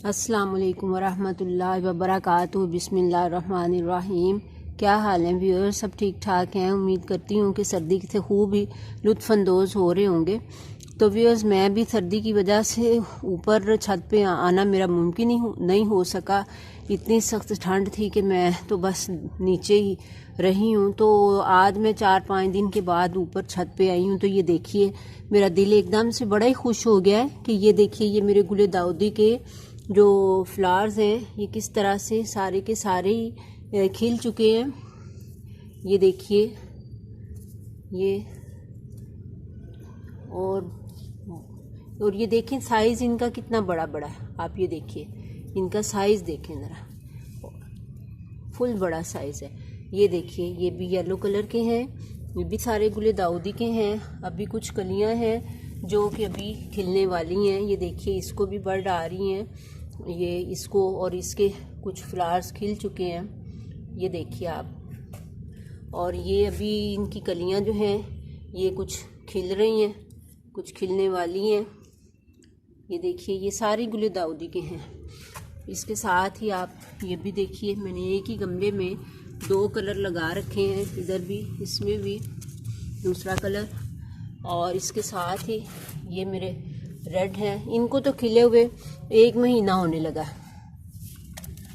अस्सलाम वालेकुम वरहमतुल्लाहि वबरकातुहू। बिस्मिल्लाहिर्रहमानिर्रहीम। क्या हाल है व्यूअर्स, सब ठीक ठाक हैं। उम्मीद करती हूँ कि सर्दी से खूब ही लुत्फ़अंदोज़ हो रहे होंगे। तो व्यूअर्स, मैं भी सर्दी की वजह से ऊपर छत पे आना मेरा मुमकिन ही नहीं हो सका। इतनी सख्त ठंड थी कि मैं तो बस नीचे ही रही हूँ। तो आज मैं 4-5 दिन के बाद ऊपर छत पे आई हूँ। तो ये देखिए, मेरा दिल एकदम से बड़ा ही खुश हो गया है कि ये देखिए, ये मेरे गुले दाऊदी के जो फ्लावर्स हैं ये किस तरह से सारे के सारे ही खिल चुके हैं। ये देखिए, ये और ये देखें साइज़ इनका कितना बड़ा बड़ा है। आप ये देखिए, इनका साइज़ देखें ज़रा, फुल बड़ा साइज़ है। ये देखिए, ये भी येलो कलर के हैं, ये भी सारे गुले दाऊदी के हैं। अभी कुछ कलियां हैं जो कि अभी खिलने वाली हैं। ये देखिए, इसको भी बर्ड आ रही हैं, ये इसको और इसके कुछ फ्लावर्स खिल चुके हैं। ये देखिए आप, और ये अभी इनकी कलियां जो हैं ये कुछ खिल रही हैं, कुछ खिलने वाली हैं। ये देखिए, ये सारे गुले दाऊदी के हैं। इसके साथ ही आप ये भी देखिए, मैंने एक ही गमले में 2 कलर लगा रखे हैं, इधर भी इसमें भी दूसरा कलर, और इसके साथ ही ये मेरे रेड हैं। इनको तो खिले हुए 1 महीना होने लगा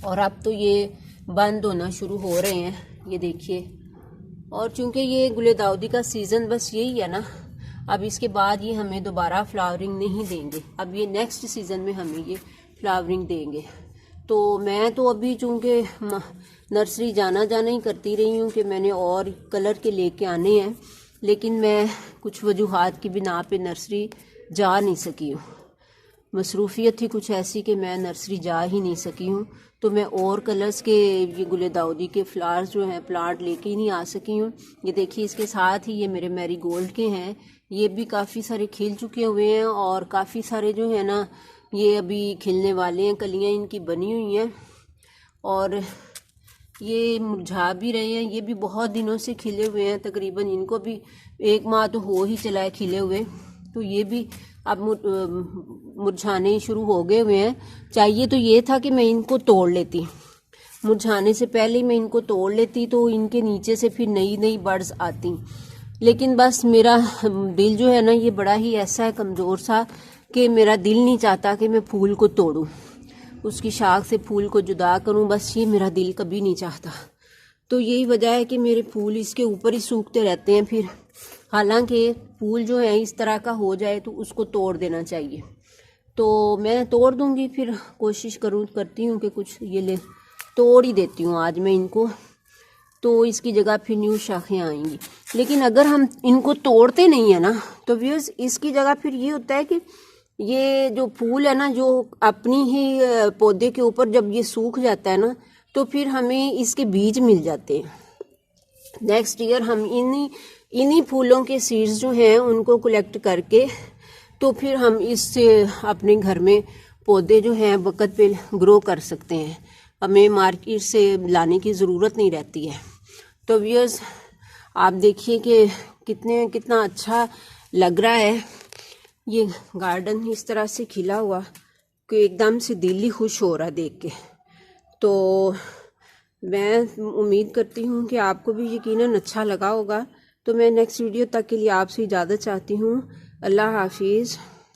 और अब तो ये बंद होना शुरू हो रहे हैं। ये देखिए, और चूंकि ये गुले दाऊदी का सीज़न बस यही है ना, अब इसके बाद ये हमें दोबारा फ्लावरिंग नहीं देंगे। अब ये नेक्स्ट सीज़न में हमें ये फ्लावरिंग देंगे। तो मैं तो अभी चूँकि नर्सरी जाना ही करती रही हूँ कि मैंने और कलर के लेके आने हैं, लेकिन मैं कुछ वजूहात की बिना पे नर्सरी जा नहीं सकी हूँ। मसरूफियत थी कुछ ऐसी कि मैं नर्सरी जा ही नहीं सकी हूँ। तो मैं और कलर्स के ये गुले दाऊदी के फ्लावर्स जो हैं प्लांट लेके ही नहीं आ सकी हूँ। ये देखिए, इसके साथ ही ये मेरे मैरीगोल्ड के हैं, ये भी काफ़ी सारे खिल चुके हुए हैं और काफ़ी सारे जो है ना ये अभी खिलने वाले हैं। कलियाँ इनकी बनी हुई हैं और ये मुरझा भी रहे हैं। ये भी बहुत दिनों से खिले हुए हैं, तकरीबन इनको भी 1 माह तो हो ही चला है खिले हुए। तो ये भी अब मुरझाने शुरू हो गए हुए हैं। चाहिए तो ये था कि मैं इनको तोड़ लेती, मुरझाने से पहले मैं इनको तोड़ लेती तो इनके नीचे से फिर नई नई बर्ड्स आती। लेकिन बस मेरा दिल जो है ना ये बड़ा ही ऐसा है कमज़ोर सा कि मेरा दिल नहीं चाहता कि मैं फूल को तोड़ूं, उसकी शाख से फूल को जुदा करूं। बस ये मेरा दिल कभी नहीं चाहता। तो यही वजह है कि मेरे फूल इसके ऊपर ही सूखते रहते हैं। फिर हालांकि फूल जो है इस तरह का हो जाए तो उसको तोड़ देना चाहिए। तो मैं तोड़ दूंगी, फिर कोशिश करती हूँ कि कुछ ये ले तोड़ ही देती हूँ आज मैं इनको, तो इसकी जगह फिर न्यू शाखें आएंगी। लेकिन अगर हम इनको तोड़ते नहीं है ना तो व्यूअर्स, इसकी जगह फिर ये होता है कि ये जो फूल है ना, जो अपनी ही पौधे के ऊपर जब ये सूख जाता है ना, तो फिर हमें इसके बीज मिल जाते हैं। नेक्स्ट ईयर हम इन्हीं फूलों के सीड्स जो हैं उनको कलेक्ट करके तो फिर हम इससे अपने घर में पौधे जो हैं वक्त पे ग्रो कर सकते हैं। हमें मार्केट से लाने की ज़रूरत नहीं रहती है। तो व्यूअर्स, आप देखिए कि कितना अच्छा लग रहा है ये गार्डन इस तरह से खिला हुआ कि एकदम से दिल ही खुश हो रहा देख के। तो मैं उम्मीद करती हूँ कि आपको भी यकीनन अच्छा लगा होगा। तो मैं नेक्स्ट वीडियो तक के लिए आपसे इजाज़त चाहती हूँ। अल्लाह हाफिज़।